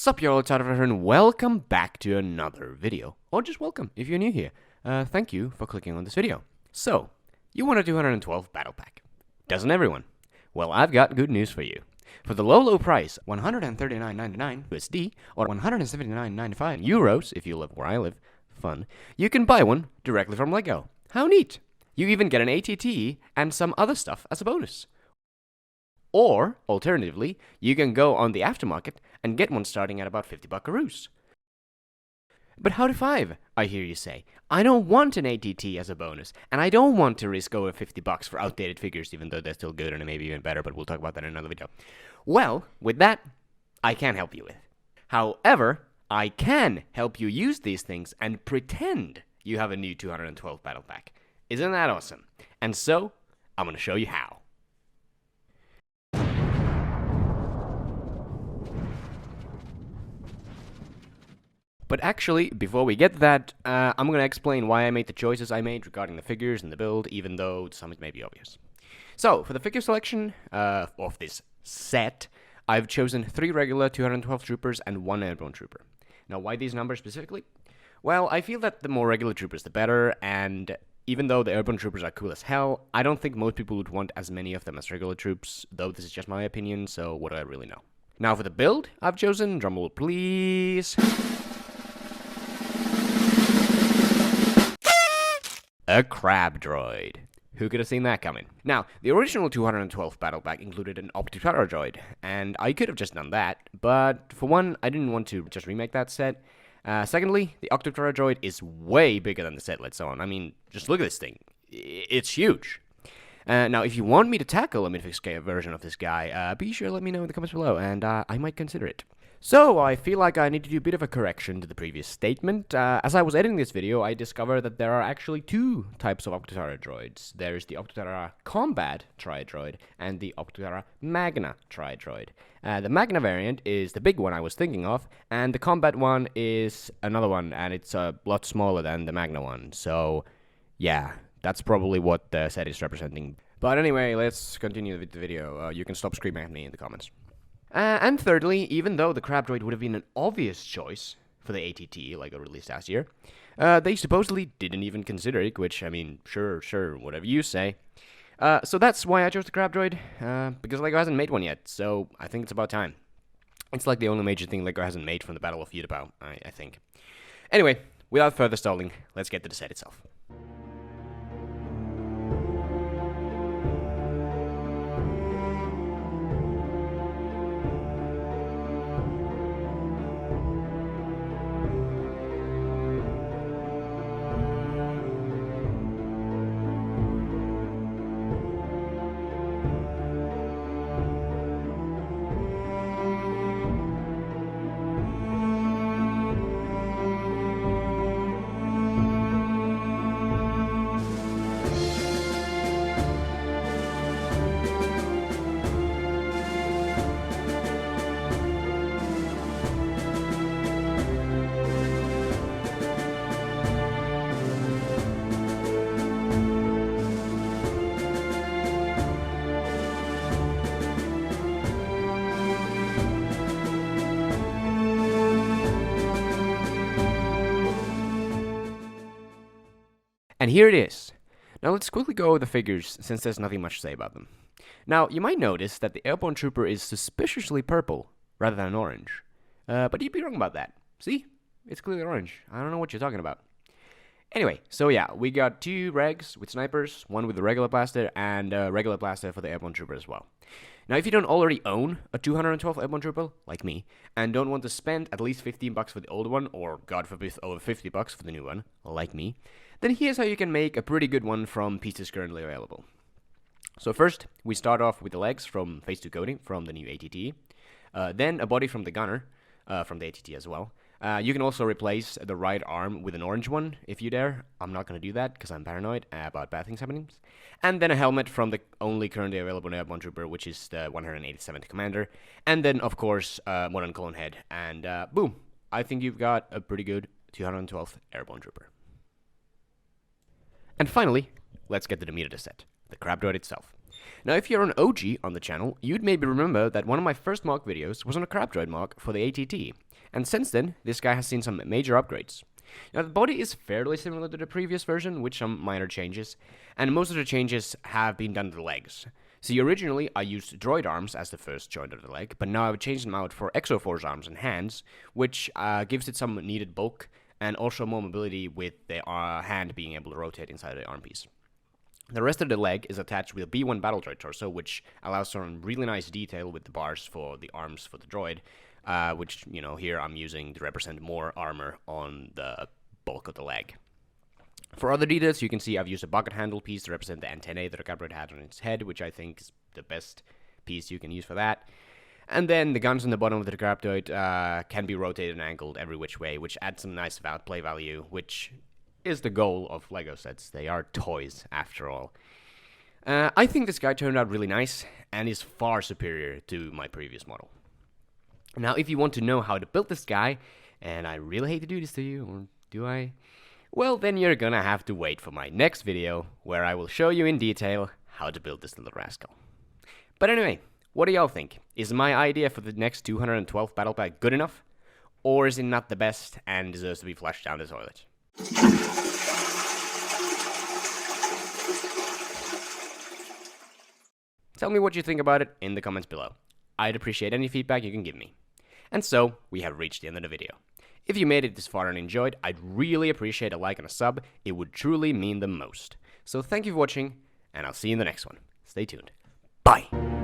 Sup y'all, it's Adver and welcome back to another video. Or just welcome if you're new here. Thank you for clicking on this video. So, you want a 212 battle pack. Doesn't everyone? Well, I've got good news for you. For the low price, $139.99 USD, or €179.95 euros if you live where I live, fun, you can buy one directly from LEGO. How neat! You even get an ATT and some other stuff as a bonus. Or, alternatively, you can go on the aftermarket and get one starting at about 50 buckaroos. But how to 5, I hear you say. I don't want an ATT as a bonus, and I don't want to risk over 50 bucks for outdated figures, even though they're still good and maybe even better, but we'll talk about that in another video. Well, with that, I can't help you with. However, I can help you use these things and pretend you have a new 212 battle pack. Isn't that awesome? And so, I'm going to show you how. But actually, before we get to that, I'm going to explain why I made the choices I made regarding the figures and the build, even though some may be obvious. So, for the figure selection of this set, I've chosen 3 regular 212 troopers and 1 airborne trooper. Now, why these numbers specifically? Well, I feel that the more regular troopers, the better, and even though the airborne troopers are cool as hell, I don't think most people would want as many of them as regular troops, though this is just my opinion, so what do I really know? Now, for the build, I've chosen, drumroll please, a crab droid. Who could have seen that coming? Now, the original 212 battle pack included an Optipara droid, and I could have just done that, but for one, I didn't want to just remake that set. Secondly, the Optipara droid is way bigger than the set lets on. I mean, just look at this thing. It's huge. Now, if you want me to tackle a mid-fixed version of this guy, be sure to let me know in the comments below, and I might consider it. So, I feel like I need to do a bit of a correction to the previous statement. As I was editing this video, I discovered that there are actually 2 types of Optipara droids. There's the Optipara Combat Tri-Droid and the Optipara Magna Tri-Droid. The Magna variant is the big one I was thinking of, and the Combat one is another one, and it's a lot smaller than the Magna one. So, yeah, that's probably what the set is representing. But anyway, let's continue with the video. You can stop screaming at me in the comments. And thirdly, even though the crab droid would have been an obvious choice for the ATT, like a released last year, they supposedly didn't even consider it, which, I mean, sure, whatever you say. So that's why I chose the crab droid, because LEGO hasn't made one yet, so I think it's about time. It's like the only major thing LEGO hasn't made from the Battle of Yutapao, I think. Anyway, without further stalling, let's get to the set itself. And here it is. Now let's quickly go over the figures, since there's nothing much to say about them. Now, you might notice that the airborne trooper is suspiciously purple, rather than orange. But you'd be wrong about that. See? It's clearly orange. I don't know what you're talking about. Anyway, so yeah, we got 2 regs with snipers, 1 with a regular blaster, and a regular blaster for the airborne trooper as well. Now, if you don't already own a 212 airborne trooper, like me, and don't want to spend at least 15 bucks for the old one, or god forbid over 50 bucks for the new one, like me, then here's how you can make a pretty good one from pieces currently available. So first, we start off with the legs from Phase 2 coating from the new ATT, then a body from the gunner, from the ATT as well. You can also replace the right arm with an orange one, if you dare. I'm not going to do that, because I'm paranoid about bad things happening. And then a helmet from the only currently available airborne trooper, which is the 187th Commander. And then, of course, modern clone head. And boom, I think you've got a pretty good 212th airborne trooper. And finally, let's get to the meat of the set, the crab droid itself. Now, if you're an OG on the channel, you'd maybe remember that one of my first mock videos was on a crab droid mock for the ATT. And since then, this guy has seen some major upgrades. Now, the body is fairly similar to the previous version, with some minor changes, and most of the changes have been done to the legs. See, originally I used droid arms as the first joint of the leg, but now I've changed them out for Exoforce arms and hands, which gives it some needed bulk, and also more mobility with the hand being able to rotate inside the arm piece. The rest of the leg is attached with a B1 battle droid torso, which allows some really nice detail with the bars for the arms for the droid, which, here I'm using to represent more armor on the bulk of the leg. For other details, you can see I've used a bucket handle piece to represent the antennae that a droid had on its head, which I think is the best piece you can use for that. And then the guns on the bottom of the droid can be rotated and angled every which way, which adds some nice play value, which is the goal of LEGO sets. They are toys, after all. I think this guy turned out really nice, and is far superior to my previous model. Now, if you want to know how to build this guy, and I really hate to do this to you, or do I? Well, then you're gonna have to wait for my next video, where I will show you in detail how to build this little rascal. But anyway, what do y'all think? Is my idea for the next 212 battle pack good enough? Or is it not the best and deserves to be flushed down the toilet? Tell me what you think about it in the comments below. I'd appreciate any feedback you can give me. And so, we have reached the end of the video. If you made it this far and enjoyed, I'd really appreciate a like and a sub. It would truly mean the most. So thank you for watching, and I'll see you in the next one. Stay tuned. Bye!